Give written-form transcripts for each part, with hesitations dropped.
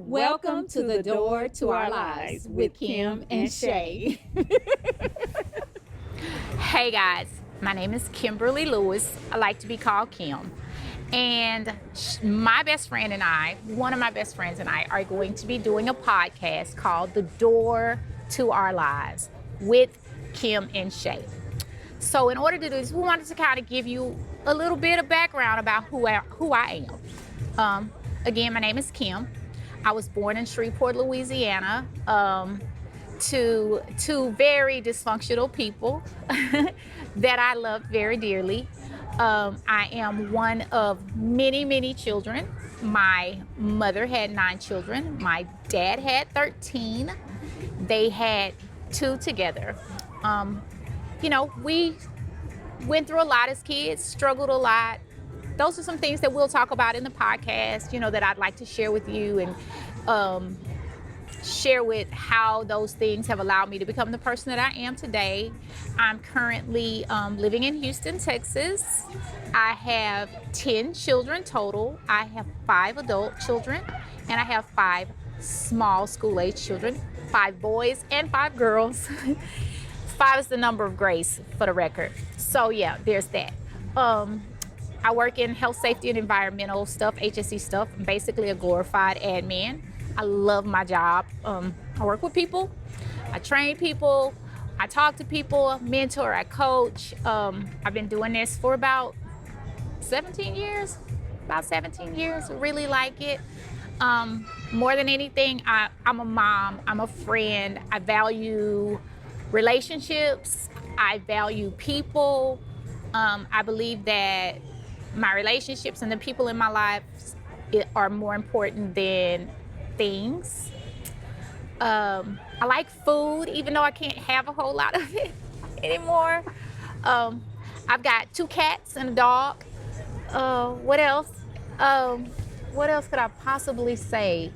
Welcome to the door to our lives with Kim and Shay. Hey guys, my name is Kimberly Lewis. I like to be called Kim. And my best friend and I, one of my best friends and I, are going to be doing a podcast called The Door to Our Lives with Kim and Shay. So in order to do this, we wanted to kind of give you a little bit of background about who I am. Again, my name is Kim. I was born in Shreveport, Louisiana, to two very dysfunctional people that I love very dearly. I am one of many, many children. My mother had 9 children. My dad had 13. They had 2 together. We went through a lot as kids, struggled a lot. Those are some things that we'll talk about in the podcast, that I'd like to share with you and share with how those things have allowed me to become the person that I am today. I'm currently living in Houston, Texas. I have 10 children total. I have 5 adult children, and I have 5 small school-age children, 5 boys and 5 girls. 5 is the number of grace, for the record. So yeah, there's that. I work in health, safety, and environmental stuff, HSE stuff. I'm basically a glorified admin. I love my job. I work with people. I train people. I talk to people, mentor, I coach. I've been doing this for about 17 years. I really like it. More than anything, I'm a mom. I'm a friend. I value relationships. I value people. I believe that my relationships and the people in my life are more important than things. I like food, even though I can't have a whole lot of it anymore. I've got 2 cats and a dog. What else? What else could I possibly say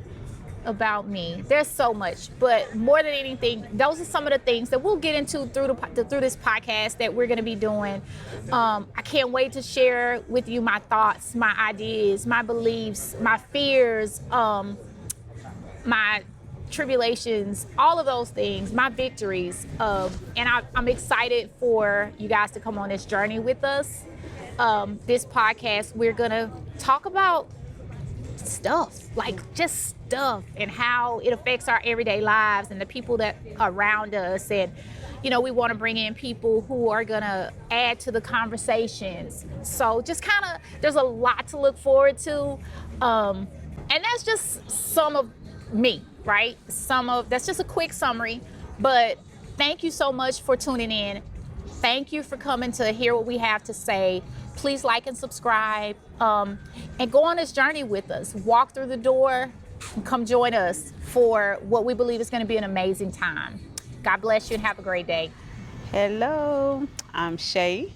about me? There's so much, but more than anything, those are some of the things that we'll get into through this podcast that we're going to be doing. I can't wait to share with you my thoughts, my ideas, my beliefs, my fears, my tribulations, all of those things, my victories. And I'm excited for you guys to come on this journey with us. This podcast, we're going to talk about stuff, like just stuff, and how it affects our everyday lives and the people that are around us. And we want to bring in people who are gonna add to the conversations. So just kind of, there's a lot to look forward to, and that's just some of me, right? That's just a quick summary, but thank you so much for tuning in. Thank you for coming to hear what we have to say. Please like and subscribe, and go on this journey with us. Walk through the door and come join us for what we believe is going to be an amazing time. God bless you and have a great day. Hello, I'm Shay.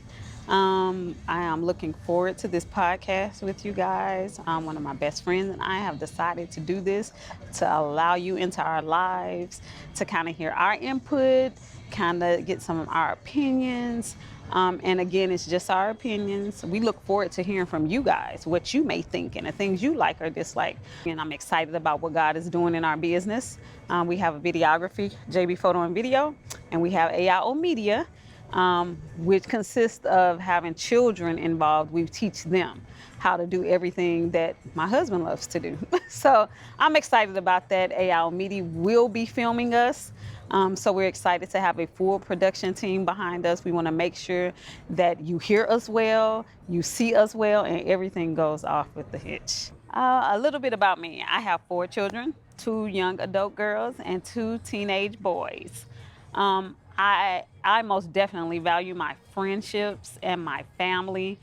I am looking forward to this podcast with you guys. One of my best friends and I have decided to do this to allow you into our lives, to kind of hear our input, kind of get some of our opinions. And again, it's just our opinions. We look forward to hearing from you guys, what you may think and the things you like or dislike. And I'm excited about what God is doing in our business. We have a videography, JB Photo and Video, and we have AIO Media, which consists of having children involved. We teach them how to do everything that my husband loves to do. So I'm excited about that. AIO Media will be filming us. So we're excited to have a full production team behind us. We want to make sure that you hear us well, you see us well, and everything goes off with the hitch. A little bit about me. I have 4 children, 2 young adult girls and 2 teenage boys. I most definitely value my friendships and my family.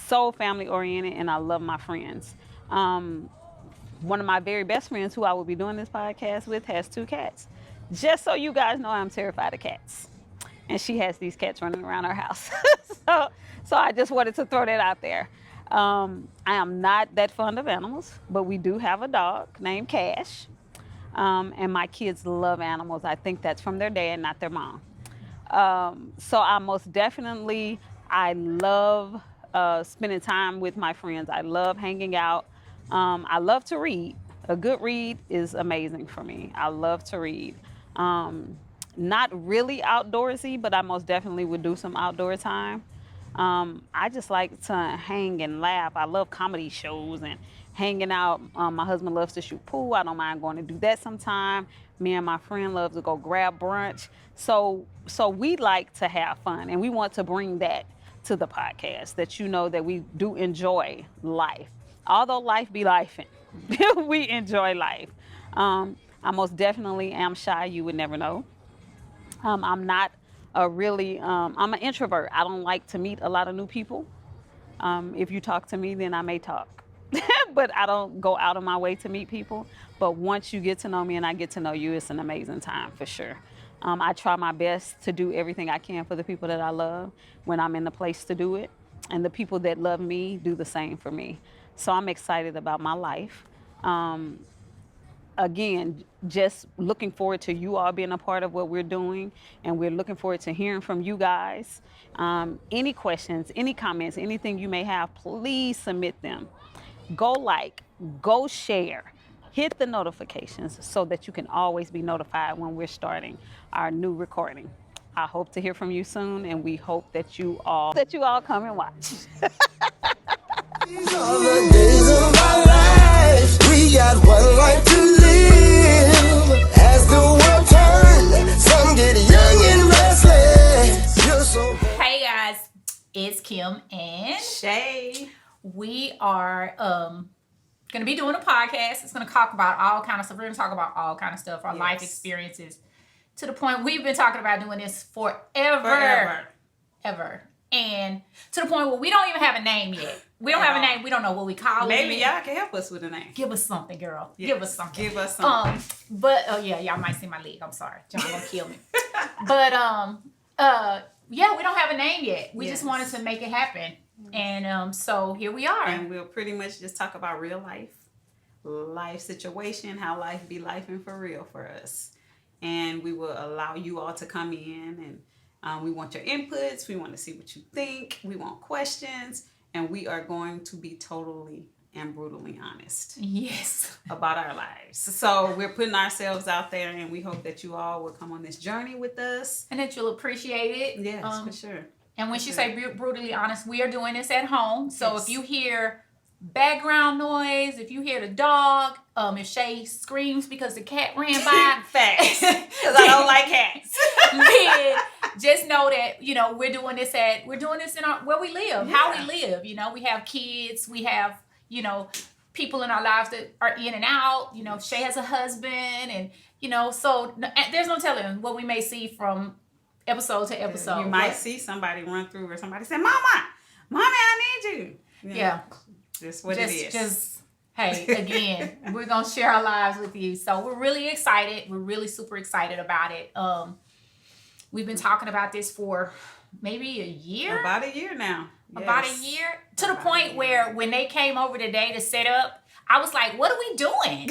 So family oriented, and I love my friends. One of my very best friends who I will be doing this podcast with has 2 cats. Just so you guys know, I'm terrified of cats. And she has these cats running around our house. So I just wanted to throw that out there. I am not that fond of animals, but we do have a dog named Cash. And my kids love animals. I think that's from their dad, not their mom. So I love spending time with my friends. I love hanging out. I love to read. A good read is amazing for me. I love to read. Um, Not really outdoorsy, but I most definitely would do some outdoor time. I just like to hang and laugh. I love comedy shows and hanging out. My husband loves to shoot pool. I don't mind going to do that sometime. Me and my friend love to go grab brunch. So we like to have fun, and we want to bring that to the podcast. That you know that we do enjoy life, although life be lifing. We enjoy life. I most definitely am shy. You would never know. I'm not a really, I'm an introvert. I don't like to meet a lot of new people. If you talk to me, then I may talk. But I don't go out of my way to meet people. But once you get to know me and I get to know you, it's an amazing time for sure. I try my best to do everything I can for the people that I love when I'm in the place to do it. And the people that love me do the same for me. So I'm excited about my life. Again, just looking forward to you all being a part of what we're doing, and we're looking forward to hearing from you guys. Any questions, any comments, anything you may have, please submit them. Go like, go share, hit the notifications so that you can always be notified when we're starting our new recording. I hope to hear from you soon, and we hope that you all come and watch. These are the days of our lives. We got one life to live. As the world turns, some get young and restless. You're so Hey guys, it's Kim and Shay. we are gonna be doing a podcast. It's gonna talk about all kind of stuff. We're gonna talk about all kind of stuff, our life experiences. To the point we've been talking about doing this forever. Ever. And to the point where we don't even have a name yet. We don't have a name. We don't know what we call it. Maybe y'all can help us with a name. Give us something, girl. Yes. Give us something. Give us something. But oh yeah, y'all might see my leg. I'm sorry. John gonna kill me. But yeah, we don't have a name yet. We just wanted to make it happen. And so here we are. And we'll pretty much just talk about real life situation, how life be lifing for real for us. And we will allow you all to come in, and we want your inputs. We want to see what you think. We want questions. And we are going to be totally and brutally honest. Yes. About our lives. So we're putting ourselves out there, and we hope that you all will come on this journey with us. And that you'll appreciate it. Yes, for sure. And when she say brutally honest, we are doing this at home. So if you hear background noise, if you hear the dog, if Shay screams because the cat ran by, facts, because I don't like cats. then just know that we're doing this in where we live, how we live. We have kids, we have people in our lives that are in and out. Shay has a husband, and so there's no telling what we may see from episode to episode. You might see somebody run through, or somebody say, "Mama, mommy, I need you." Yeah. That's what it is. Just, hey, again, we're going to share our lives with you. So we're really excited. We're really super excited about it. We've been talking about this for maybe a year. About a year now. Yes. About a year. To the point where when they came over today to set up, I was like, what are we doing?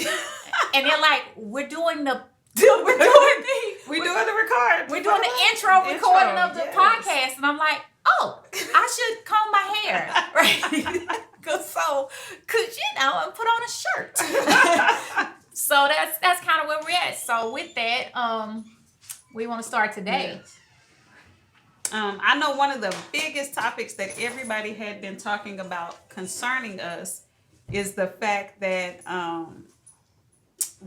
And they're like, we're doing the recording. We're doing the intro recording of the podcast. And I'm like, oh, I should comb my hair. Right? So, and put on a shirt. So that's kind of where we're at. So with that, we want to start today. Yes. I know one of the biggest topics that everybody had been talking about concerning us is the fact that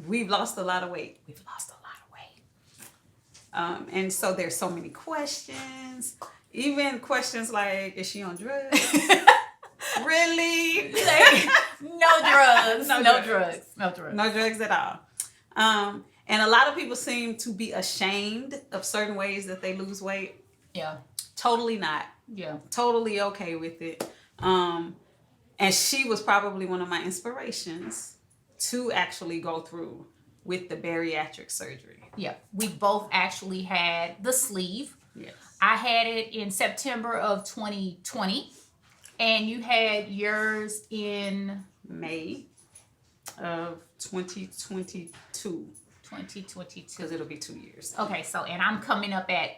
we've lost a lot of weight. And so there's so many questions. Even questions like, is she on drugs? Really? No drugs. No drugs. No drugs at all. And a lot of people seem to be ashamed of certain ways that they lose weight. Yeah. Totally not. Yeah. Totally okay with it. And she was probably one of my inspirations to actually go through with the bariatric surgery. Yeah. We both actually had the sleeve. Yes. I had it in September of 2020. And you had yours in May of 2022. 2022. Because it'll be 2 years. Okay, so, and I'm coming up at,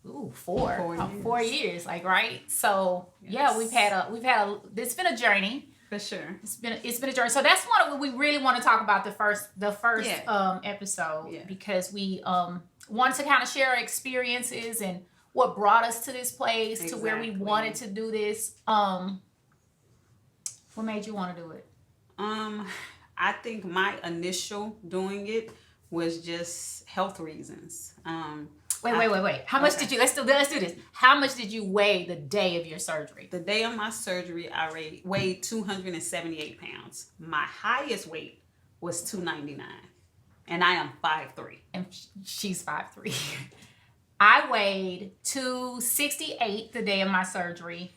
4 years. Like, right? So, yes. Yeah, it's been a journey. For sure. It's been a journey. So that's one of what we really want to talk about the first Yeah. episode Yeah. because we wanted to kind of share our experiences and what brought us to this place to where we Exactly. wanted to do this. What made you want to do it? I think my initial doing it was just health reasons. Wait. How much did you? Let's do this. How much did you weigh the day of your surgery? The day of my surgery, I weighed 278 pounds. My highest weight was 299, and I am 5'3". And she's 5'3". I weighed 268 the day of my surgery,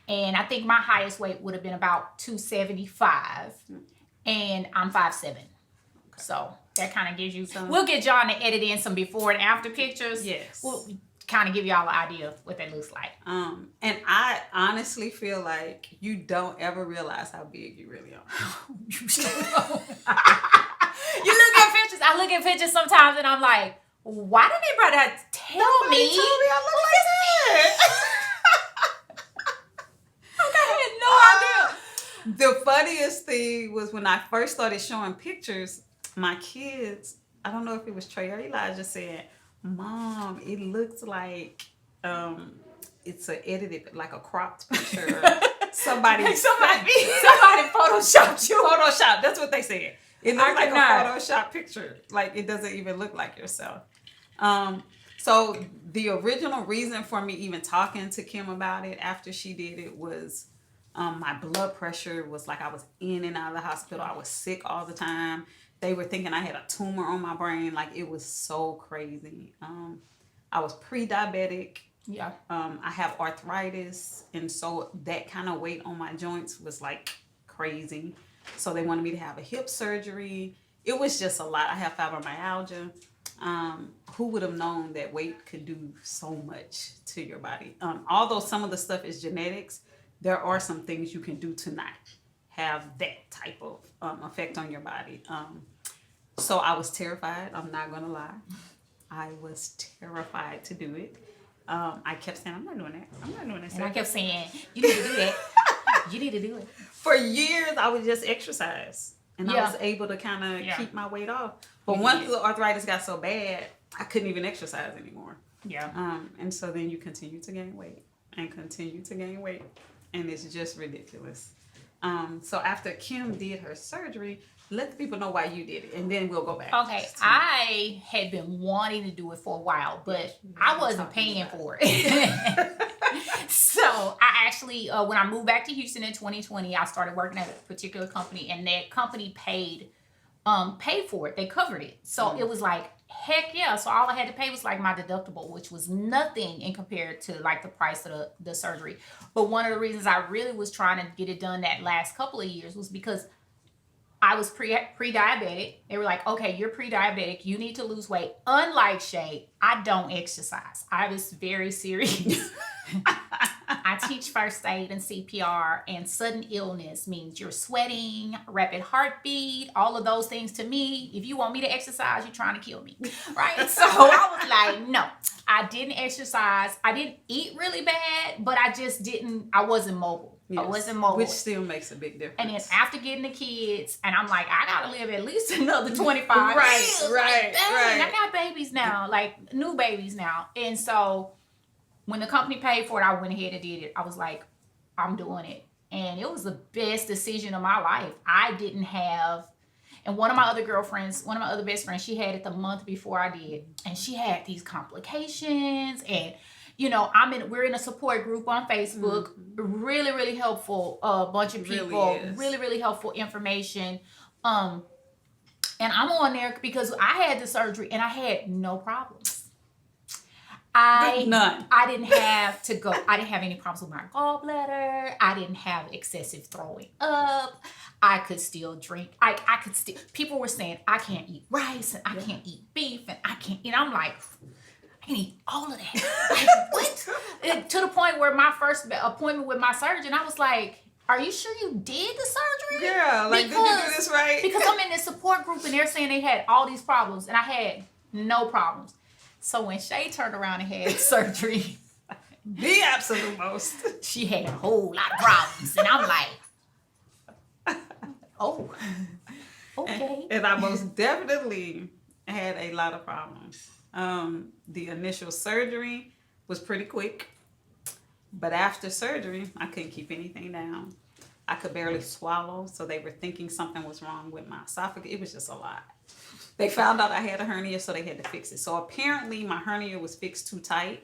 and I think my highest weight would have been about 275, and I'm 5'7". Okay. So that kind of gives you. We'll get John to edit in some before and after pictures. Yes. We'll kind of give y'all an idea of what that looks like. And I honestly feel like you don't ever realize how big you really are. You so don't. You look at pictures. I look at pictures sometimes, and I'm like, why didn't anybody have to tell Nobody me? told me I look like that. I had no idea. The funniest thing was when I first started showing pictures, my kids, I don't know if it was Trey or Elijah, said, Mom, it looks like it's a edited, like a cropped picture. Somebody photoshopped you. Photoshop, that's what they said. It looks like cannot. a Photoshop picture. Like, it doesn't even look like yourself. So the original reason for me even talking to Kim about it after she did it was my blood pressure was like I was in and out of the hospital. I was sick all the time. They were thinking I had a tumor on my brain. Like, it was so crazy. I was pre-diabetic. Yeah. I have arthritis. And so that kind of weight on my joints was like crazy. So they wanted me to have a hip surgery. It was just a lot. I have fibromyalgia. Who would have known that weight could do so much to your body? Although some of the stuff is genetics, there are some things you can do to not have that type of effect on your body. So I was terrified. I'm not going to lie. I was terrified to do it. I kept saying, I'm not doing that. I'm not doing that. And I kept saying, you need to do that. You need to do it. For years, I would just exercise. And I was able to kind of keep my weight off. But once the arthritis got so bad, I couldn't even exercise anymore. Yeah. And so then you continue to gain weight and continue to gain weight. And it's just ridiculous. So after Kim did her surgery, let the people know why you did it. And then we'll go back. Okay. I had been wanting to do it for a while, but I wasn't paying for it. So I actually, when I moved back to Houston in 2020, I started working at a particular company, and that company paid for it. They covered it. So it was like, heck yeah. So all I had to pay was like my deductible, which was nothing in compared to like the price of the surgery. But one of the reasons I really was trying to get it done that last couple of years was because I was pre-diabetic. They were like, okay, you're pre-diabetic. You need to lose weight. Unlike Shay, I don't exercise. I was very serious. I teach first aid and CPR, and sudden illness means you're sweating, rapid heartbeat, all of those things. To me, if you want me to exercise, you're trying to kill me, right? So I was like, no, I didn't exercise. I didn't eat really bad, but I wasn't mobile. Yes. I wasn't mobile. Which still makes a big difference. And then after getting the kids, and I'm like, I gotta live at least another 25 years. Right. I got babies now, like new babies now. And so when the company paid for it, I went ahead and did it. I was like, I'm doing it. And it was the best decision of my life. I didn't have, and one of my other best friends, she had it the month before I did. And she had these complications. And, you know, we're in a support group on Facebook. Mm-hmm. Really, really helpful. A bunch of people. Really, really helpful information. And I'm on there because I had the surgery and I had no problems. None. I didn't have to go. I didn't have any problems with my gallbladder. I didn't have excessive throwing up. I could still drink. I could still. People were saying I can't eat rice and I can't eat beef and I can't. And I'm like, I can eat all of that. Like, what? And to the point where my first appointment with my surgeon, I was like, are you sure you did the surgery? Yeah, like, did you do this right? Because I'm in this support group and they're saying they had all these problems and I had no problems. So when Shay turned around and had surgery, the absolute most, she had a whole lot of problems. And I'm like, Oh, okay. And I most definitely had a lot of problems. The initial surgery was pretty quick, but after surgery, I couldn't keep anything down. I could barely swallow, so they were thinking something was wrong with my esophagus. It was just a lot. They found out I had a hernia, so they had to fix it. So apparently my hernia was fixed too tight,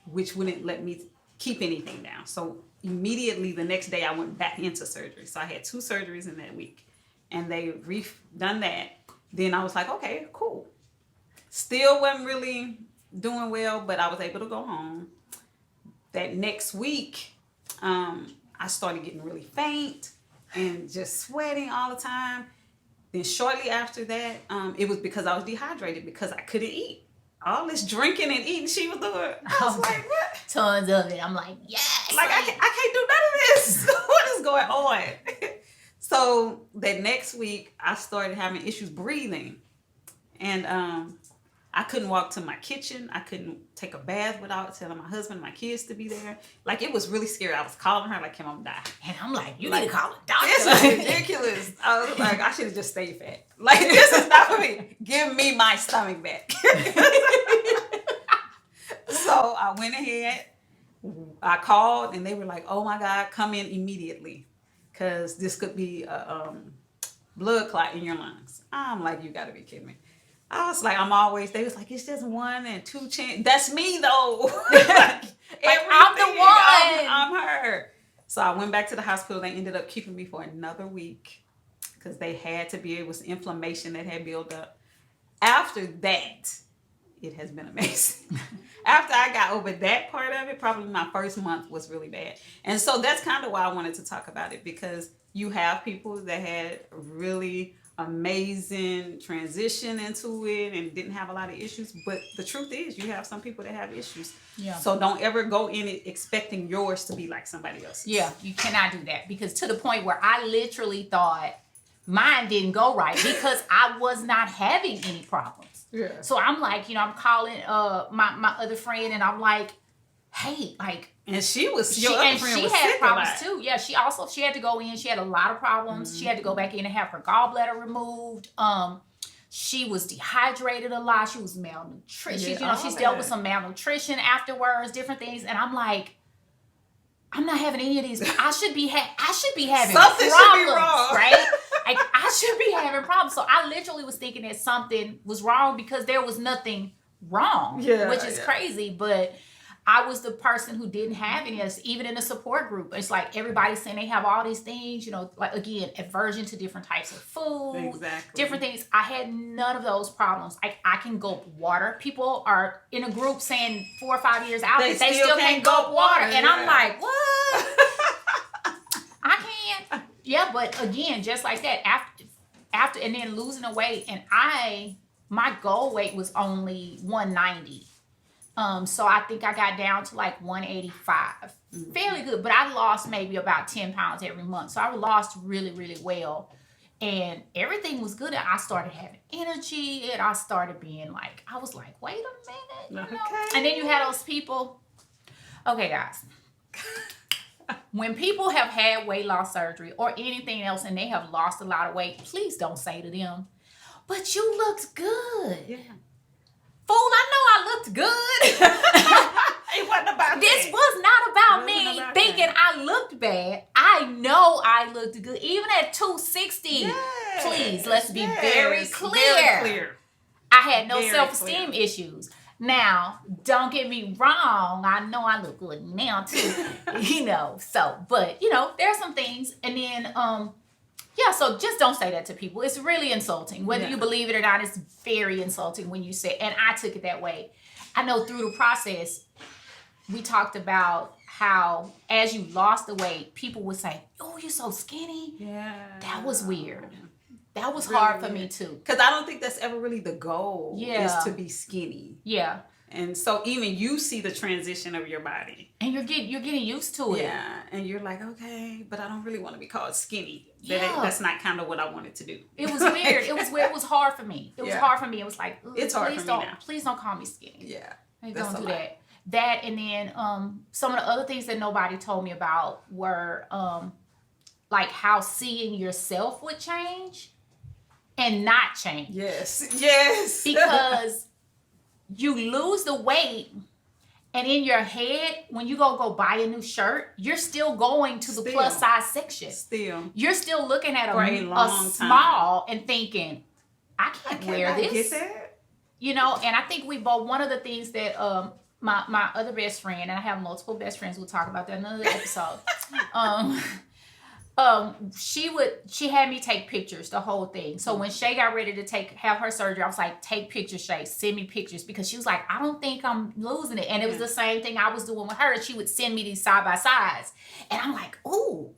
which wouldn't let me keep anything down. So immediately the next day I went back into surgery. So I had 2 surgeries in that week, and they done that. Then I was like, okay, cool. Still wasn't really doing well, but I was able to go home. That next week, I started getting really faint and just sweating all the time. Then shortly after that, it was because I was dehydrated because I couldn't eat. All this drinking and eating she was doing. I was like, what? Tons of it. I'm like, yes. Like, I can't do none of this. What is going on? So that next week, I started having issues breathing. And I couldn't walk to my kitchen. I couldn't take a bath without telling my husband and my kids to be there. Like, it was really scary. I was calling her like, Kim, I'm dying. And I'm like, you need to call a doctor. This is ridiculous. I was like, I should have just stayed fat. Like, this is not for me. Give me my stomach back. So I went ahead. I called, and they were like, oh my God, come in immediately, because this could be a blood clot in your lungs. I'm like, you got to be kidding me. I was like, they was like, it's just 1 and 2 chance. That's me though. like, I'm the one. I'm her. So I went back to the hospital. They ended up keeping me for another week because they had to be, it was inflammation that had built up. After that, it has been amazing. After I got over that part of it, probably my first month was really bad. And so that's kind of why I wanted to talk about it, because you have people that had really amazing transition into it and didn't have a lot of issues, but the truth is you have some people that have issues. So don't ever go in it expecting yours to be like somebody else's. You cannot do that, because to the point where I literally thought mine didn't go right because I was not having any problems. So I'm like, I'm calling my other friend, and I'm like, hey, like, and she was she had problems too. Yeah, she had to go in. She had a lot of problems. Mm-hmm. She had to go back in and have her gallbladder removed. She was dehydrated a lot. She was malnutrition. She's dealt with some malnutrition afterwards, different things. And I'm like, I'm not having any of these. I should be having something problems, should be wrong, right? Like, I should be having problems. So I literally was thinking that something was wrong because there was nothing wrong, which is crazy. But I was the person who didn't have any of this, even in the support group. It's like everybody's saying they have all these things, like, again, aversion to different types of food, different things. I had none of those problems. I can gulp water. People are in a group saying 4 or 5 years out that they still can't gulp water. And I'm like, what? I can't. Yeah, but again, just like that, after and then losing the weight, and my goal weight was only 190. So I think I got down to like 185. Fairly good, but I lost maybe about 10 pounds every month. So I lost really, really well. And everything was good. And I started having energy, and I started being like, I was like, wait a minute. And then you had those people. Okay, guys. When people have had weight loss surgery or anything else and they have lost a lot of weight, please don't say to them, but you looked good. Yeah. Fool, I know I looked good. It wasn't about this was not about me thinking I looked bad. I know I looked good. Even at 260, please, let's be very clear. Very clear. I had no self-esteem issues. Now, don't get me wrong. I know I look good now too, but there's some things. And then, so just don't say that to people. It's really insulting. Whether you believe it or not, it's very insulting when you say, and I took it that way. I know through the process, we talked about how as you lost the weight, people would say, oh, you're so skinny. Yeah. That was weird. That was really hard for me too. Because I don't think that's ever really the goal is to be skinny. Yeah. And so even you see the transition of your body. And you're getting used to it. Yeah. And you're like, okay, but I don't really want to be called skinny. That's not kind of what I wanted to do. It was weird. It was weird. It was hard for me. It was hard for me. It was like, it's hard for me now. Please don't call me skinny. Yeah. Don't do that. That, and then some of the other things that nobody told me about were like how seeing yourself would change and not change. Yes. Because you lose the weight, and in your head, when you go buy a new shirt, you're still going to the plus size section. You're still looking at a small and thinking, I can't wear this. Get that? You know, and I think we both, one of the things that my other best friend, and I have multiple best friends, we'll talk about that in another episode. She had me take pictures, the whole thing. So when Shay got ready to have her surgery, I was like, take pictures, Shay, send me pictures, because she was like, I don't think I'm losing it. And it was the same thing I was doing with her. She would send me these side by sides, and I'm like, ooh,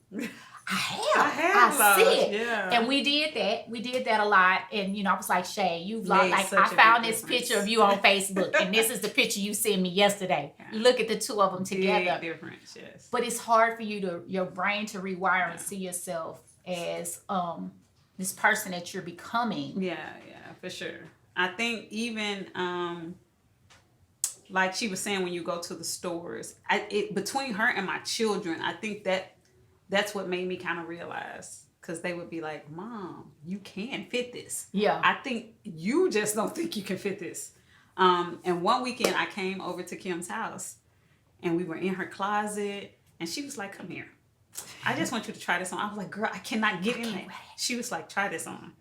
I see it. Yeah. And we did that a lot. And I was like, Shay, you've lost, like, I found this picture of you on Facebook, and this is the picture you sent me yesterday. Yeah. Look at the two of them together. Big difference, yes. But it's hard for your brain to rewire and see yourself as this person that you're becoming. Yeah, for sure. I think even like she was saying, when you go to the stores, between her and my children, I think that's what made me kind of realize, because they would be like, Mom, you can fit this. Yeah. I think you just don't think you can fit this. And one weekend I came over to Kim's house, and we were in her closet, and she was like, come here. I just want you to try this on. I was like, girl, I cannot get in there. She was like, try this on.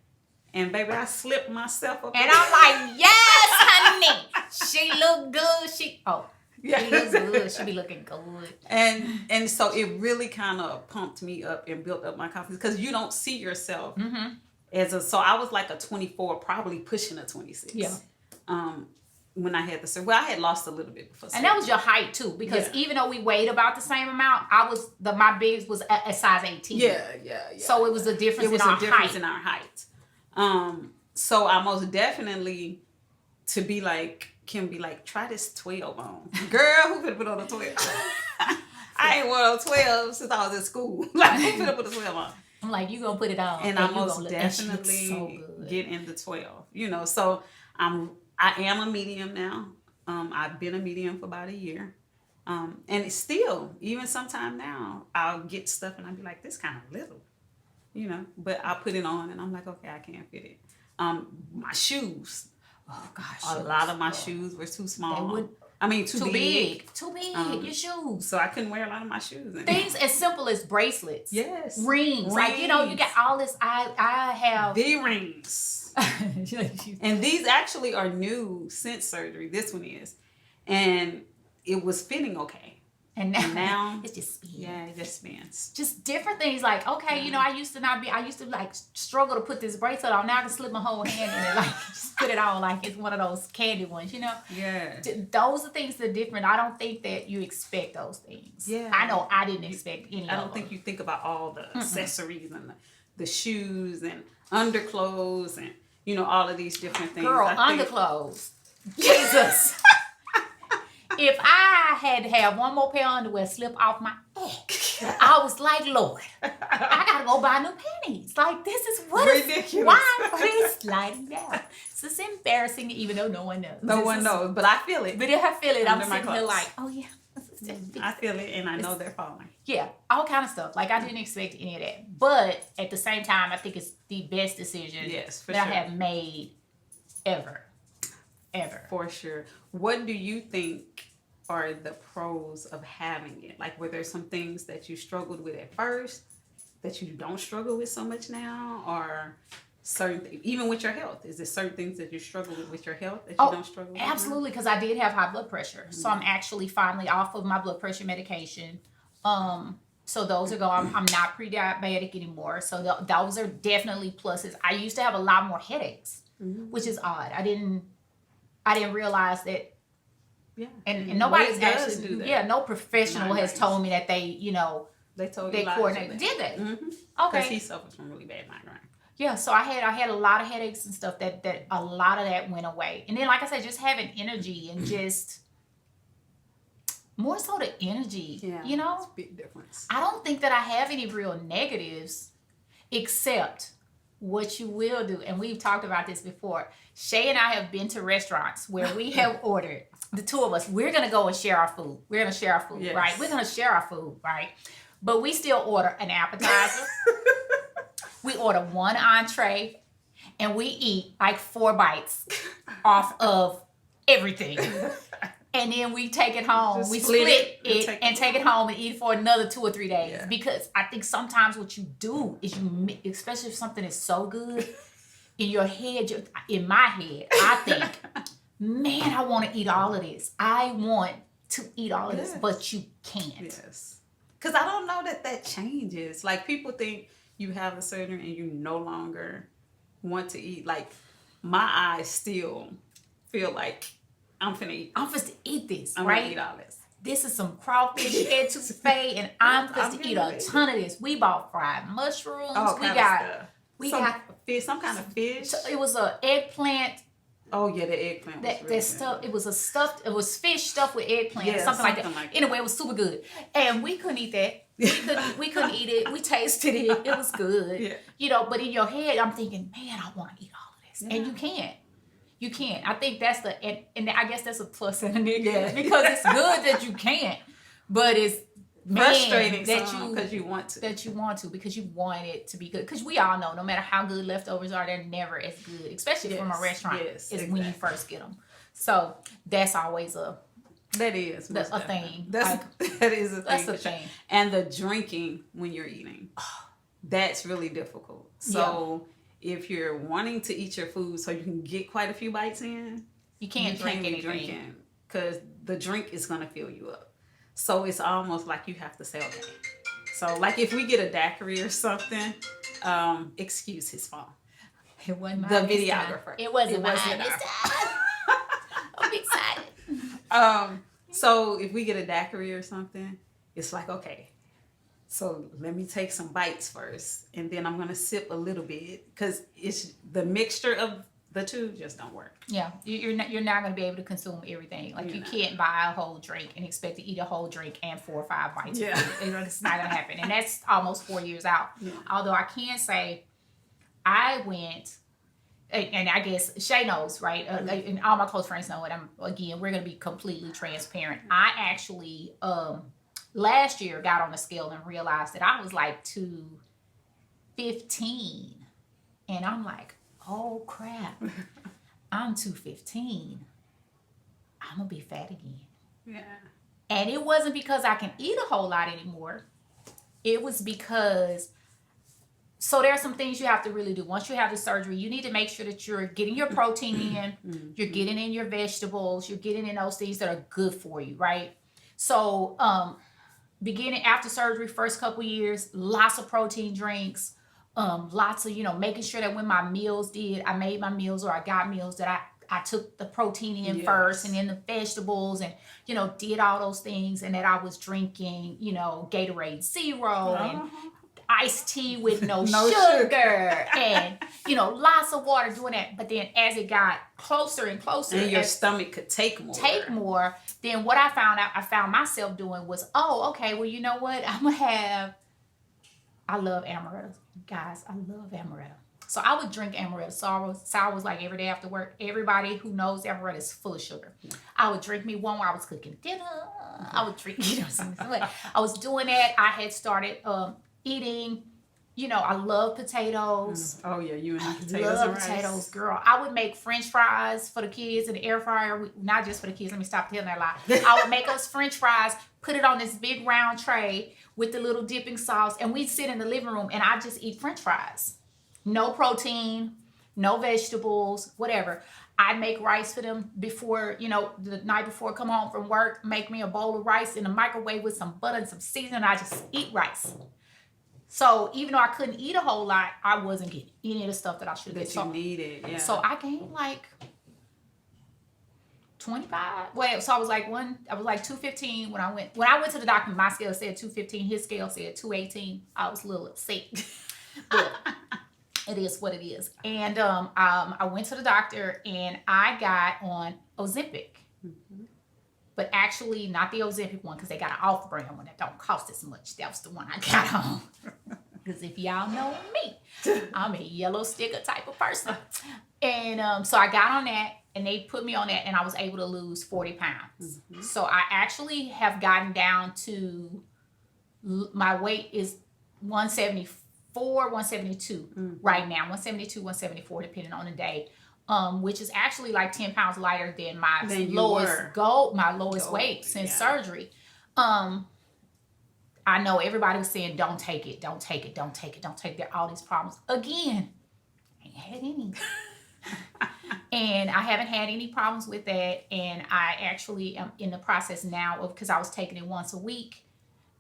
And baby, I slipped myself up. And I'm like, yes, honey. She look good. She looks good. She be looking good. And so it really kind of pumped me up and built up my confidence, because you don't see yourself so I was like a 24, probably pushing a 26. Yeah. When I had the surgery. Well, I had lost a little bit before surgery. And that was your height too, because even though we weighed about the same amount, my biggest was a size 18. Yeah. So it was a difference in our height. So I most definitely, to be like, Kim be like, try this 12 on. Girl, who could put on a 12? I ain't worn a 12 since I was in school. Like, who could put a 12 on? I'm like, you gonna put it on. And I most definitely get in the 12. So I am a medium now. I've been a medium for about a year. And it's still, even sometime now, I'll get stuff and I'll be like, this kind of little. But I'll put it on and I'm like, okay, I can't fit it. My shoes. Oh gosh, a lot of my shoes were too small. Too big. Too big, your shoes. So I couldn't wear a lot of my shoes anymore. Things as simple as bracelets. Yes. Rings. Like, you got all this. I have the rings. And these actually are new since surgery. This one is. And it was fitting okay. And now it's just spins. Yeah, it just spins. Just different things, like, okay, I used to like struggle to put this bracelet on. Now I can slip my whole hand in it, like just put it on like it's one of those candy ones, Yeah. Those are things that are different. I don't think that you expect those things. Yeah. I know I didn't expect any of them. I don't think you think about all the accessories and the shoes and underclothes and, all of these different things. Girl, underclothes. Jesus. If I had to have one more pair of underwear slip off my ass, I was like, Lord, I gotta go buy new panties. Like, this is ridiculous. Why are they sliding down? So it's embarrassing, even though no one knows. No one knows, but I feel it. But if I feel it, I'm sitting here like, oh yeah. I feel it, and I know they're falling. Yeah, all kind of stuff. Like, I didn't expect any of that. But at the same time, I think it's the best decision I have made ever. For sure. What do you think are the pros of having it? Like, were there some things that you struggled with at first that you don't struggle with so much now, or certain even with your health? Is there certain things that you struggle with your health that you don't struggle with? Absolutely, because I did have high blood pressure. Mm-hmm. So I'm actually finally off of my blood pressure medication. So those are gone. I'm not pre-diabetic anymore. So those are definitely pluses. I used to have a lot more headaches, which is odd. I didn't realize that. Yeah. And nobody's actually do that. Yeah, no professional has told me that they told they coordinate. Did they? Mm-hmm. Okay. Because he suffers from really bad migraine. Yeah, so I had a lot of headaches and stuff that a lot of that went away. And then, like I said, just having energy and just more so the energy. Yeah, it's a big difference. I don't think that I have any real negatives except what you will do. And we've talked about this before. Shay and I have been to restaurants where we have ordered, the two of us, we're going to go and share our food. We're going to share our food, right? We're going to share our food, right? But we still order an appetizer. We order one entree, and we eat like 4 bites off of everything. And then we take it home. Just we split it and take it home and eat it for another 2 or 3 days. Yeah. Because I think sometimes what you do is especially if something is so good, in your head, in my head, I think, man, I want to eat all of this. I want to eat all of this, but you can't. Yes. Because I don't know that changes. Like, people think you have the surgery and you no longer want to eat. Like, my eyes still feel like I'm finna eat this, I'm right? Gonna eat all this. This is some crawfish etouffee, and I'm finna eat a ton of this. We bought fried mushrooms. We got fish, some kind of fish. So it was an eggplant. Oh yeah, the eggplant. That stuff. It was fish stuffed with eggplant, something like that. Anyway, it was super good, and we couldn't eat that. We couldn't eat it. We tasted it. It was good. Yeah. You know, but in your head, I'm thinking, man, I want to eat all of this, and you can't. You can't. I think that's and I guess that's a plus and a negative because it's good that you can't, but it's frustrating because you want to. Because you want it to be good. Because we all know, no matter how good leftovers are, they're never as good, especially from a restaurant, when you first get them. So that's always a thing. That is a thing. That's a thing. And the drinking when you're eating, that's really difficult. So if you're wanting to eat your food so you can get quite a few bites in, you can't drink anything because the drink is going to fill you up. So it's almost like you have to say, okay. So like if we get a daiquiri or something, excuse his phone. It wasn't the videographer. It wasn't mine this time. I'm excited. So if we get a daiquiri or something, it's like, okay, so let me take some bites first, and then I'm gonna sip a little bit because it's the mixture of the two just don't work. Yeah, you're not going to be able to consume everything. Like you can't buy a whole drink and expect to eat a whole drink and 4 or 5 bites. Yeah, it's not going to happen, and that's almost 4 years out. Yeah. Although I can say, I went, and I guess Shay knows, right? And all my close friends know it. We're going to be completely transparent. I actually last year got on the scale and realized that I was like 215, and I'm like, oh crap, I'm 215. I'm gonna be fat again. Yeah. And it wasn't because I can eat a whole lot anymore. It was because, so there are some things you have to really do. Once you have the surgery, you need to make sure that you're getting your protein in, you're getting in your vegetables, you're getting in those things that are good for you, right? So beginning after surgery, first couple years, lots of protein drinks, lots of, making sure that when my meals I made my meals or I got meals that I took the protein in first and then the vegetables and, did all those things, and that I was drinking, Gatorade Zero and iced tea with no sugar and, lots of water, doing that. But then as it got closer and closer, and your stomach could take more, then what I found myself doing was, oh, okay, well, you know what? I love amaretto. Guys, I love amaretto. So I would drink amaretto sours like every day after work. Everybody who knows amaretto is full of sugar. I would drink me one while I was cooking dinner. I would drink, I was doing that. I had started eating, I love potatoes. Oh yeah, you and the potatoes. I love potatoes, girl. I would make French fries for the kids in the air fryer. Not just for the kids. Let me stop telling that lie. I would make us French fries, put it on this big round tray with the little dipping sauce, and we'd sit in the living room and I'd just eat French fries. No protein, no vegetables, whatever. I'd make rice for them before, the night before, come home from work, make me a bowl of rice in the microwave with some butter and some seasoning. I just eat rice. So even though I couldn't eat a whole lot, I wasn't getting any of the stuff that I should get. That you needed, yeah. So I gained like 25. Well, so I was like 215 when I went to the doctor. My scale said 215. His scale said 218. I was a little upset, but it is what it is. And I went to the doctor and I got on Ozempic, but actually not the Ozempic one because they got an off-brand one that don't cost as much. That was the one I got on. Because if y'all know me, I'm a yellow sticker type of person. And so I got on that. And they put me on that, and I was able to lose 40 pounds. So I actually have gotten down to my weight is 174, 172 right now, 172, 174, depending on the day. Which is actually like 10 pounds lighter than my lowest weight since surgery. I know everybody was saying, don't take it, don't take it, don't take it, don't take it. All these problems. Again, I ain't had any. And I haven't had any problems with that. And I actually am in the process now of, because I was taking it once a week.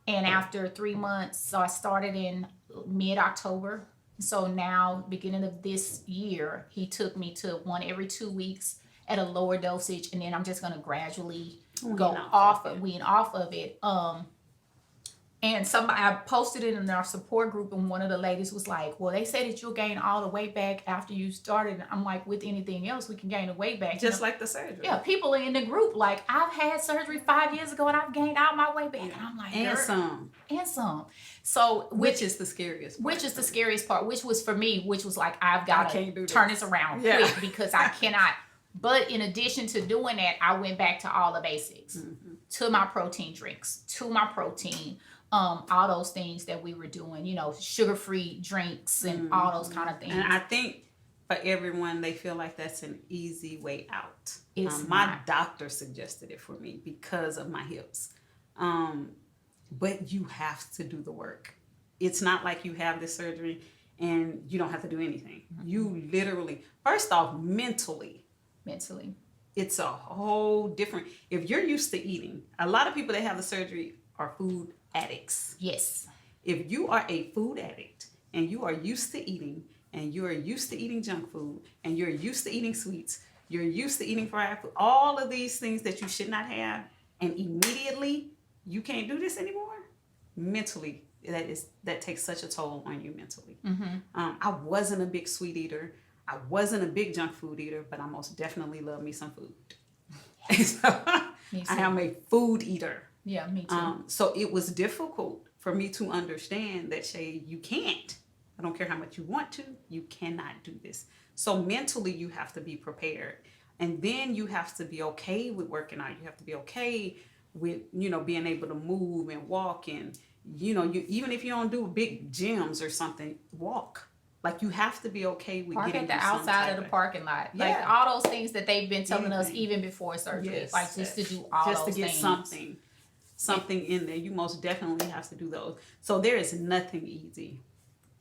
And after 3 months, so I started in mid-October. So now, beginning of this year, he took me to 1 every 2 weeks at a lower dosage. And then I'm just going to gradually wean off of it. And I posted it in our support group, and one of the ladies was like, well, they say that you'll gain all the weight back after you started. And I'm like, with anything else, we can gain the weight back. Just like the surgery. Yeah, people in the group, like, I've had surgery 5 years ago and I've gained all my weight back. And I'm like, and some. So, which is the scariest part. Which is the scariest part, which was for me, which was like, I've got to turn this around quick because I cannot. But in addition to doing that, I went back to all the basics, to my protein drinks, to my protein, all those things that we were doing, sugar-free drinks and all those kind of things. And I think for everyone, they feel like that's an easy way out. It's my doctor suggested it for me because of my hips. But you have to do the work. It's not like you have this surgery and you don't have to do anything. You literally, first off, mentally, it's a whole different, if you're used to eating, a lot of people that have the surgery are food addicts. Yes. If you are a food addict and you are used to eating, and you are used to eating junk food, and you're used to eating sweets, you're used to eating fried food, all of these things that you should not have, and immediately you can't do this anymore, mentally, that takes such a toll on you mentally. I wasn't a big sweet eater. I wasn't a big junk food eater, but I most definitely love me some food. So, I am a food eater. Yeah, me too. So it was difficult for me to understand that, Shay, you can't. I don't care how much you want to, you cannot do this. So mentally, you have to be prepared. And then you have to be okay with working out. You have to be okay with, being able to move and walk. And, you even if you don't do big gyms or something, walk. Like, you have to be okay with Park getting at the outside of the parking lot. Yeah. Like, all those things that they've been telling us even before surgery. Yes, like, just to do all those things. Just to get something in there. You most definitely have to do those. So there is nothing easy.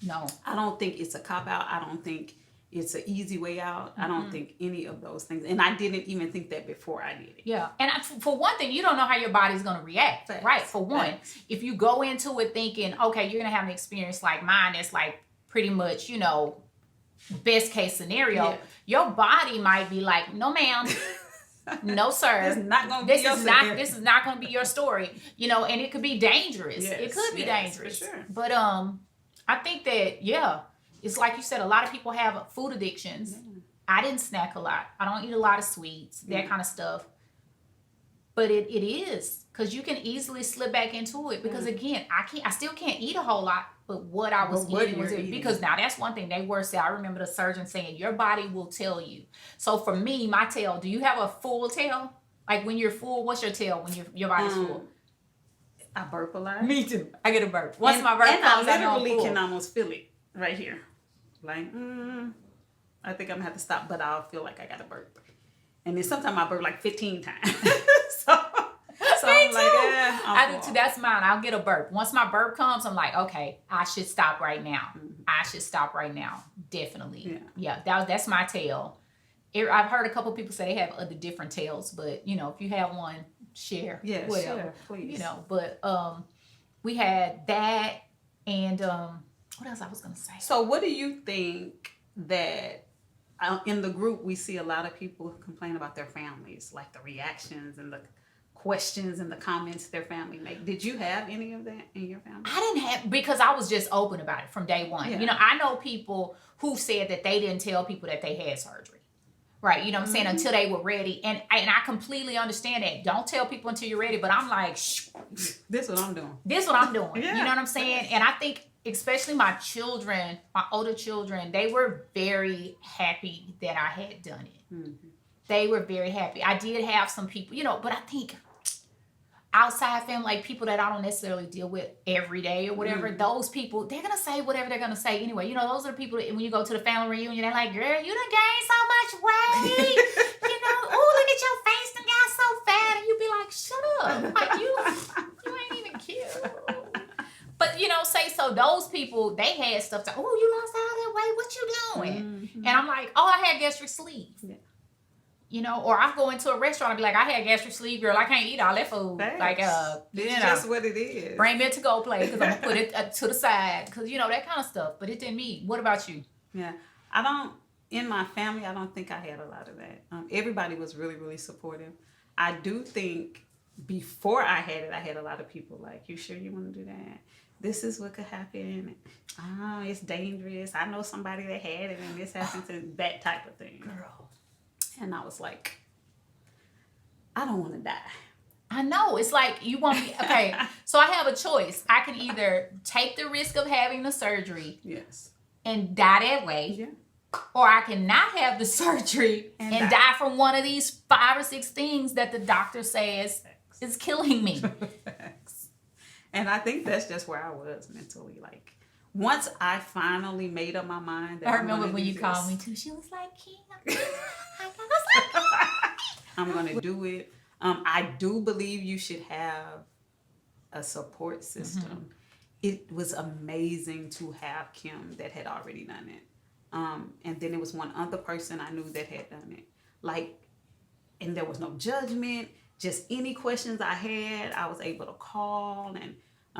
No. I don't think it's a cop-out. I don't think it's an easy way out. I don't think any of those things. And I didn't even think that before I did it. Yeah. And for one thing, you don't know how your body's going to react. Facts. Right. For one, Facts. If you go into it thinking, okay, you're going to have an experience like mine that's like pretty much, best case scenario, your body might be like, no, ma'am. No, sir. It's not going to be your story. This is not going to be your story. And it could be dangerous. Yes, it could be dangerous. For sure. But I think that, it's like you said, a lot of people have food addictions. Yeah. I didn't snack a lot. I don't eat a lot of sweets, that kind of stuff. But it is, because you can easily slip back into it. Because again, I still can't eat a whole lot, but what I was eating was it. Because now that's one thing they were saying. I remember the surgeon saying, your body will tell you. So for me, my tail, do you have a full tail? Like when you're full, what's your tail when your body's full? I burp a lot. Me too. I get a burp. Once my burp comes, I literally can almost feel it right here. Like, I think I'm going to have to stop, but I'll feel like I got to burp. And then sometimes I burp like 15 times. so I'm like, I do too. That's mine. I'll get a burp. Once my burp comes, I'm like, okay, I should stop right now. I should stop right now. Definitely. Yeah, that's my tail. I've heard a couple people say they have other different tails, but, if you have one, share. Yeah, whatever. Share, please. But we had that and what else I was going to say? So what do you think that in the group, we see a lot of people complain about their families, like the reactions and the questions and the comments their family make. Did you have any of that in your family? I didn't have, because I was just open about it from day one. Yeah. I know people who said that they didn't tell people that they had surgery. Right, what I'm saying, until they were ready. And I completely understand that. Don't tell people until you're ready. But I'm like, shh. This is what I'm doing. This is what I'm doing. Yeah. You know what I'm saying? And I think, especially my children, my older children, they were very happy that I had done it. They were very happy. I did have some people, but I think outside family, like people that I don't necessarily deal with every day or whatever, those people, they're gonna say whatever they're gonna say anyway. You know, those are the people that when you go to the family reunion, they're like, girl, you done gained so much weight. You know, oh, look at your face done got so fat. And you be like, shut up. Like, you ain't even cute. But, you know, say so those people, they had stuff to, oh, you lost all that weight. What you doing? And I'm like, oh, I had gastric sleeve. Yeah. You know, or I go into a restaurant and be like, I had gastric sleeve, girl. I can't eat all that food. Thanks. Like, it's just what it is. Bring me a to-go plate because I'm going to put it to the side. Because, you know, that kind of stuff. But it didn't mean. What about you? Yeah. In my family, I don't think I had a lot of that. Everybody was really, really supportive. I do think before I had a lot of people like, you sure you want to do that? This is what could happen. Oh, it's dangerous. I know somebody that had it and this happened to that type of thing. Girl. And I was like, I don't want to die. I know. It's like, you want me. Okay. So I have a choice. I can either take the risk of having the surgery. Yes. And die that way. Yeah. Or I can not have the surgery and die from one of these 5 or 6 things that the doctor says is killing me. And I think that's just where I was mentally. Like, once I finally made up my mind that I remember when you called me too. She was like, Kim. I'm going to do it. I do believe you should have a support system. It was amazing to have Kim that had already done it. And then there was one other person I knew that had done it. Like, and there was no judgment. Just any questions I had, I was able to call. And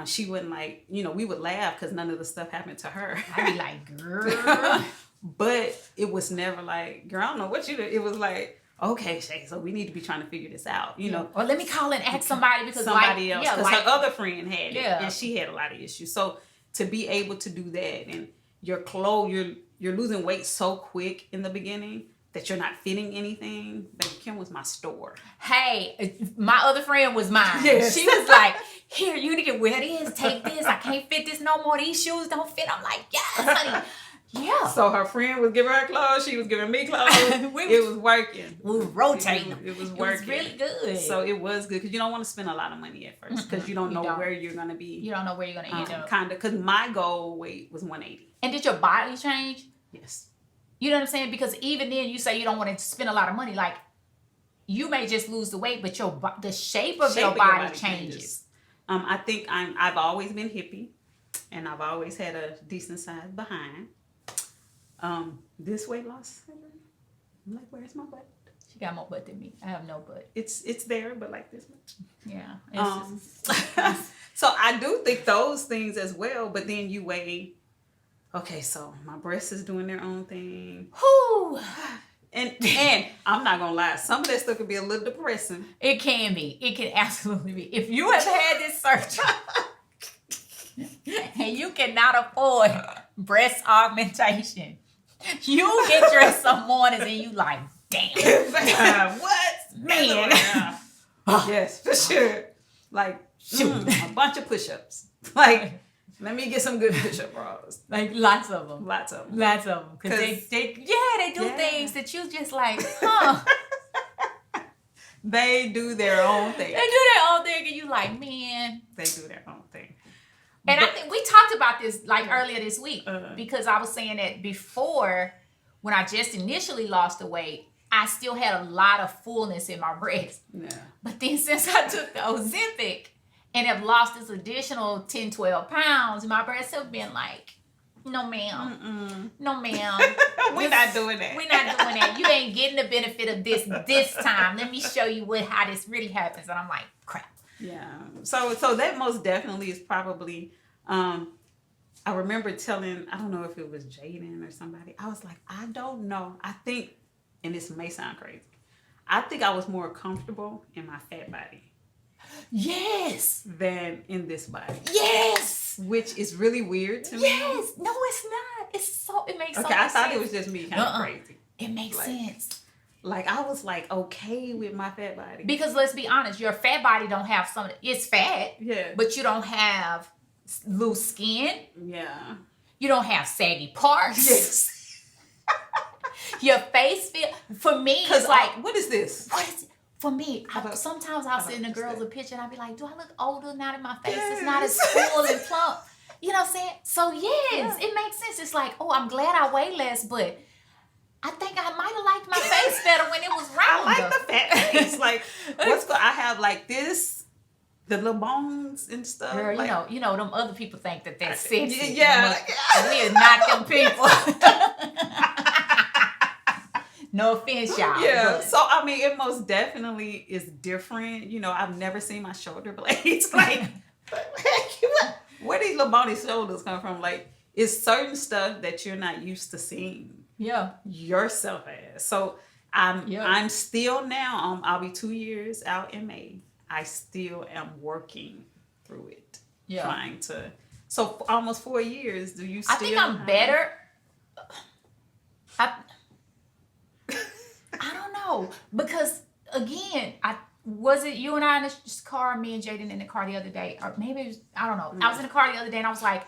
she wouldn't like, you know, we would laugh because none of the stuff happened to her. I'd be like, girl. But it was never like, girl, I don't know what you did. It was like, okay, Shay, so we need to be trying to figure this out, you know. Or let me call and ask somebody because somebody else, because her other friend had it, yeah. and she had a lot of issues. So to be able to do that, and your clothes, you're losing weight so quick in the beginning that you're not fitting anything. Baby Kim was my store. Hey, my other friend was mine. Yes. She was like, here, you need to wear this, take this. I can't fit this no more. These shoes don't fit. I'm like, yes, honey. Yeah. So her friend was giving her clothes. She was giving me clothes. It was working. We were rotating them. It was working. It was really good. So it was good because you don't want to spend a lot of money at first because you don't know where you're going to be. You don't know where you're going to end up. Kind of, because my goal weight was 180. And did your body change? Yes. You know what I'm saying? Because even then you say you don't want to spend a lot of money. Like, you may just lose the weight, but the shape of your body changes. I think I've always been hippie, and I've always had a decent size behind. This weight loss, I'm like, where's my butt? She got more butt than me. I have no butt. It's there, but like this much. Yeah. So I do think those things as well, but then you weigh, okay, so my breasts is doing their own thing. Whew. And I'm not gonna lie, some of that stuff can be a little depressing. It can be. It can absolutely be. If you have had this surgery and you cannot afford breast augmentation, you get dressed some mornings and you like, damn. What? Man. Yes, for sure. Like, a bunch of push-ups. Like, let me get some good push-up bras. Like, lots of them. Lots of them. Lots of them. Because they do things that you just like, huh. They do their own thing. They do their own thing and you like, man. They do their own thing. And I think we talked about this like earlier this week because I was saying that before, when I just initially lost the weight, I still had a lot of fullness in my breast. Yeah. But then since I took the Ozempic and have lost this additional 10, 12 pounds, my breasts have been like, no ma'am. No ma'am. We're not doing that. We're not doing that. You ain't getting the benefit of this time. Let me show you how this really happens. And I'm like, crap. Yeah. So that most definitely is probably, I remember telling, I don't know if it was Jaden or somebody, I was like, I don't know. I think, and this may sound crazy, I think I was more comfortable in my fat body. Yes. Than in this body. Yes. Which is really weird to me. Yes. No, it's not. It makes so much sense. Okay, I thought it was just me kind of crazy. It makes sense. Like, I was like, okay with my fat body. Because let's be honest, your fat body don't have it's fat. Yeah. But you don't have loose skin. Yeah. You don't have saggy parts. Yes. Your face feel, for me, it's like, what is this? For me, sometimes I'll send the girls a picture and I'll be like, do I look older now that my face is not as full and plump? You know what I'm saying? So yes, it makes sense. It's like, oh, I'm glad I weigh less, but I think I might have liked my face better when it was round. I like the fat face. Like, I have like this, the little bones and stuff. Girl, like, you know, them other people think that that's sexy. Yeah. We are not them people. No offense, y'all. Yeah. But. So, I mean, it most definitely is different. You know, I've never seen my shoulder blades. Like, where these little bony shoulders come from? Like, it's certain stuff that you're not used to seeing yourself as. So, I'm still now, I'll be 2 years out in May. I still am working through it. Yeah. Trying to. So, for almost 4 years, do you still? I think I'm better. I don't know, because again, was it you and I in the car, me and Jaden in the car the other day, or maybe it was, I don't know. I was in the car the other day and I was like,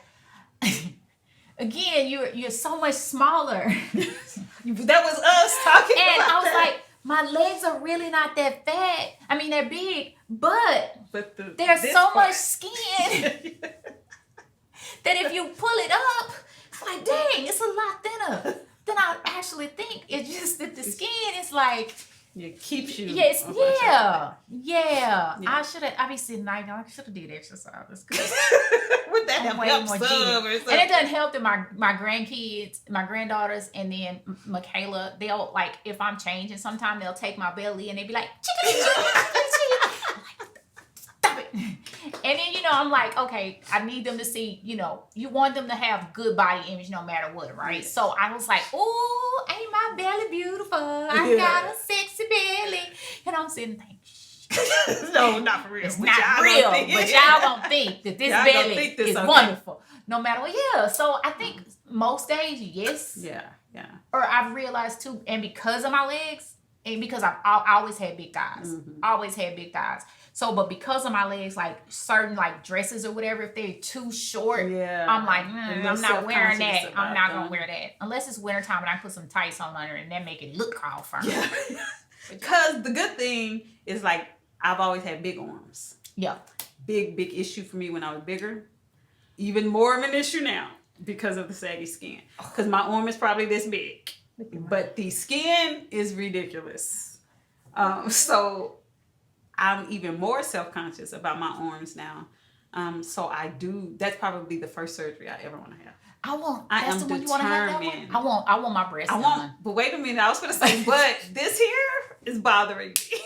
again, you're so much smaller. That was us talking. And about I was that. like, my legs are really not that fat. I mean, they're big, but there's so much skin that if you pull it up, it's like, dang, it's a lot thinner than I actually think. It's just that the skin is like, it keeps you. Yes, yeah. I should have. I be sitting like, I should have did exercise. Would that have helped some or something? And it doesn't help that my grandkids, my granddaughters, and then Michaela, they'll like, if I'm changing, sometimes they'll take my belly and they be like, stop it. And then, you know, I'm like, okay, I need them to see, you know, you want them to have good body image no matter what, right? Yes. So I was like, oh, ain't my belly beautiful? I got a sexy belly. And I'm sitting thinking, no, not for real. It's not real, but y'all don't think that this belly is wonderful. No matter what, so I think most days, yes. Yeah. Or I've realized too, and because of my legs, and because I always had big thighs. Always had big thighs. So, but because of my legs, like certain like dresses or whatever, if they're too short, I'm like, I'm not wearing that. I'm not going to wear that. Unless it's wintertime and I put some tights on under it and that make it look all firm. Yeah. Because the good thing is like, I've always had big arms. Yeah. Big issue for me when I was bigger. Even more of an issue now because of the saggy skin. Because my arm is probably this big. But the skin is ridiculous. So I'm even more self-conscious about my arms now. So that's probably the first surgery I ever want to have. That's the one you want to have that one? I want my breast done. But wait a minute, I was going to say, but this here is bothering me.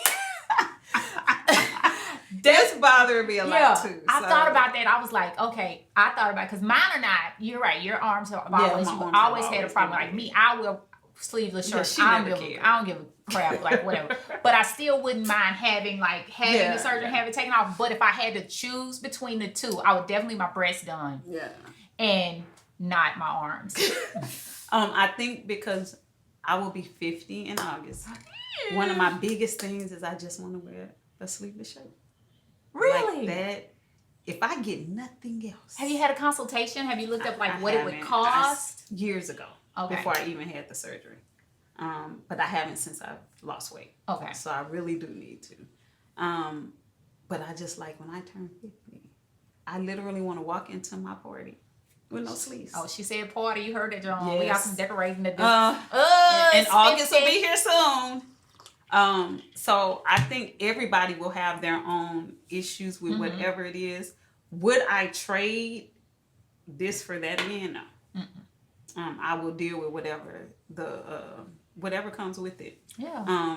That's bothering me a lot too. I thought about that. I was like, okay, because mine are not, you're right, your arms have always had a problem. Like me, I will sleeveless shirts. I don't give a crap, like whatever. But I still wouldn't mind having the surgery and have it taken off. But if I had to choose between the two, I would definitely my breast done. Yeah. And not my arms. I think because I will be 50 in August. One of my biggest things is I just want to wear a sleeveless shirt. Really? Like that. If I get nothing else. Have you had a consultation? Have you looked up what it would cost? Years ago. Okay. Before I even had the surgery. But I haven't since I've lost weight. Okay. So I really do need to. But I just like when I turn 50, I literally want to walk into my party with no sleeves. Oh, she said party. You heard it, John. Yes. We got some decorating to do. And August will be here soon. So I think everybody will have their own issues with whatever it is. Would I trade this for that again? No. I will deal with whatever comes with it. Yeah.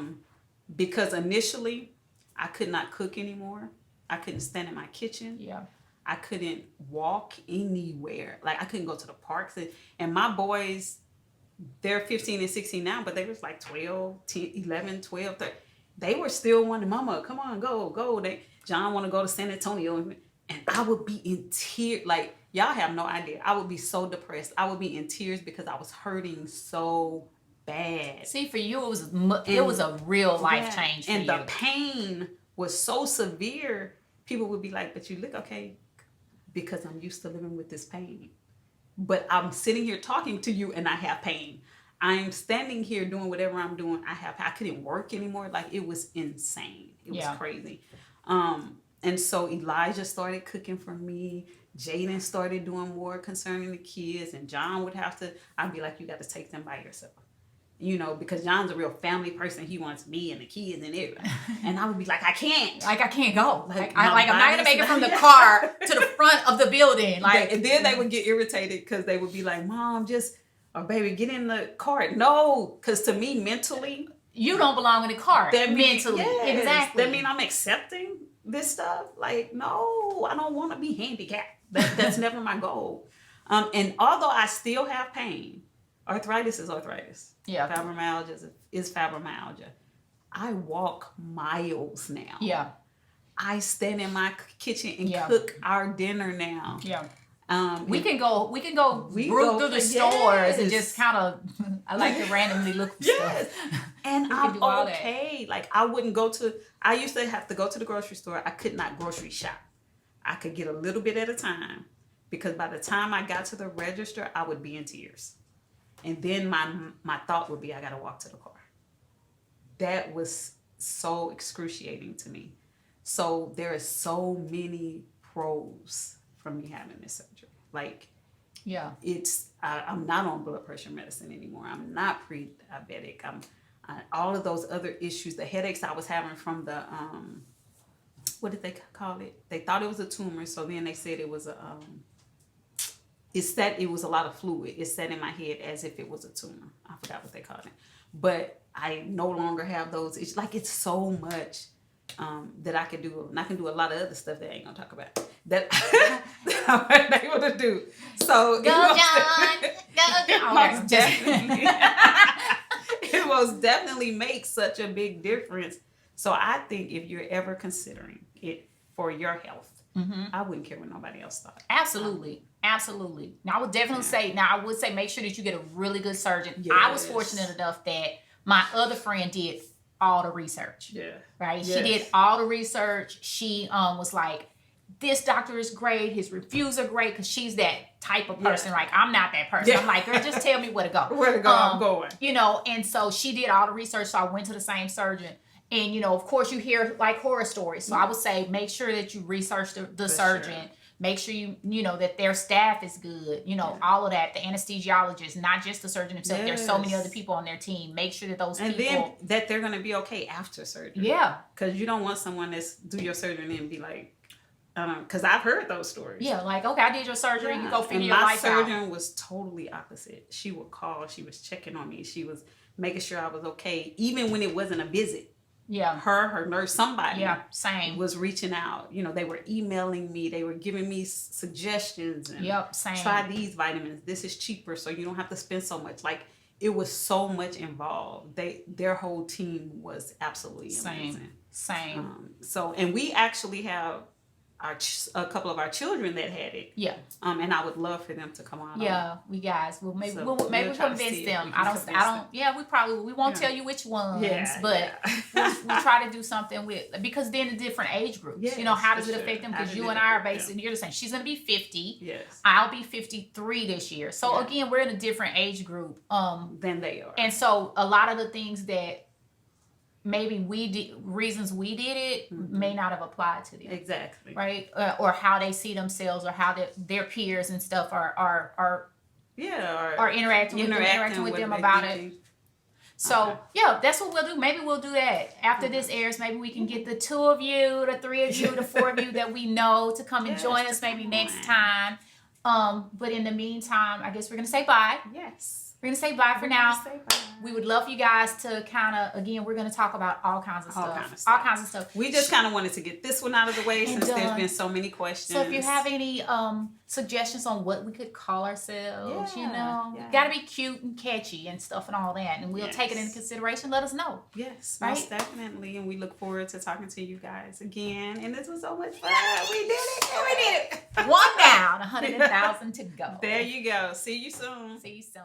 Because initially I could not cook anymore. I couldn't stand in my kitchen. Yeah. I couldn't walk anywhere. Like I couldn't go to the parks. And my boys, they're 15 and 16 now, but they was like 12, 10, 11, 12, 13. They were still wanting, Mama, come on, go. John want to go to San Antonio. And I would be in tears. Like, y'all have no idea. I would be so depressed. I would be in tears because I was hurting so bad. See, for you, it was a real life change for you. And the pain was so severe, people would be like, but you look okay. Because I'm used to living with this pain. But I'm sitting here talking to you and I have pain. I'm standing here doing whatever I'm doing. I couldn't work anymore. Like, it was insane. It was crazy. And so Elijah started cooking for me. Jaden started doing more concerning the kids, and John would have to. I'd be like, you got to take them by yourself. You know, because John's a real family person. He wants me and the kids and everything. And I would be like, I can't. Like, I can't go. I'm not going to make it from the Yeah. car to the front of the building. Like, And then they would get irritated because they would be like, Mom, or baby, get in the car. No, because to me, mentally, you don't belong in the car. Mentally. Yes, Exactly. that mean I'm accepting this stuff. Like, no, I don't want to be handicapped. That's never my goal. And although I still have pain, arthritis is arthritis. Yeah. Fibromyalgia is fibromyalgia. I walk miles now. Yeah. I stand in my kitchen and cook our dinner now. Yeah. We can go through the stores and just kind of, I like to randomly look for stuff. And I'm okay. Like, I used to have to go to the grocery store. I could not grocery shop. I could get a little bit at a time, because by the time I got to the register, I would be in tears. And then my thought would be, I got to walk to the car. That was so excruciating to me. So there are so many pros from me having this surgery. Like, I'm not on blood pressure medicine anymore. I'm not pre-diabetic. All of those other issues, the headaches I was having from the, what did they call it? They thought it was a tumor. So then they said it was it was a lot of fluid. It sat in my head as if it was a tumor. I forgot what they called it. But I no longer have those. It's so much that I can do. And I can do a lot of other stuff that I ain't going to talk about. That I'm not able to do. So go, John. It most definitely makes such a big difference. So I think if you're ever considering it for your health, I wouldn't care what nobody else thought. Absolutely. Now, I would definitely say, make sure that you get a really good surgeon. Yes. I was fortunate enough that my other friend did all the research. Yeah. Right? Yes. She did all the research. She was like, this doctor is great. His reviews are great, because she's that type of person. Like, I'm not that person. Yeah. I'm like, girl, just tell me where to go. Where to go, I'm going. You know, and so she did all the research. So I went to the same surgeon. And, you know, of course, you hear like horror stories. So I would say make sure that you research the surgeon. Sure. Make sure you know that their staff is good. You know, all of that. The anesthesiologist, not just the surgeon himself. Yes. There's so many other people on their team. Make sure that those people. And then that they're going to be okay after surgery. Yeah. Because you don't want someone that's do your surgery and be like, because I've heard those stories. Yeah, like, okay, I did your surgery. You go figure your life out. My surgeon was totally opposite. She would call. She was checking on me. She was making sure I was okay, even when it wasn't a visit. Yeah. Her nurse, somebody. Yeah, same. Was reaching out. You know, they were emailing me. They were giving me suggestions. And same. Try these vitamins. This is cheaper, so you don't have to spend so much. Like, it was so much involved. Their whole team was absolutely amazing. Same. And we actually have a couple of our children that had it. Yeah. And I would love for them to come on. Yeah, we guys. Well, maybe we'll convince them. I don't. Yeah, we won't tell you which ones. Yeah, but we'll try to do something because then the different age groups. Yes, you know, how does it affect them? Because you and I are basically, you're the same. She's gonna be 50. Yes. I'll be 53 this year. So again, we're in a different age group. Than they are. And so a lot of the things that maybe reasons we did it may not have applied to them. Exactly. Right? Or how they see themselves, or how their peers and stuff are interacting with them about it. So that's what we'll do. Maybe we'll do that after this airs. Maybe we can get the 2 of you, the 3 of you, the 4 of you that we know to come and join us maybe next time. But in the meantime, I guess we're gonna say bye. Yes. We're going to say bye for now. We would love you guys to kind of, again, we're going to talk about all kinds of stuff. We just kind of wanted to get this one out of the way since there's been so many questions. So if you have any suggestions on what we could call ourselves, got to be cute and catchy and stuff and all that. And we'll take it into consideration. Let us know. Yes, most definitely. And we look forward to talking to you guys again. And this was so much fun. We did it. 1 down, 100,000 to go. There you go. See you soon. See you soon.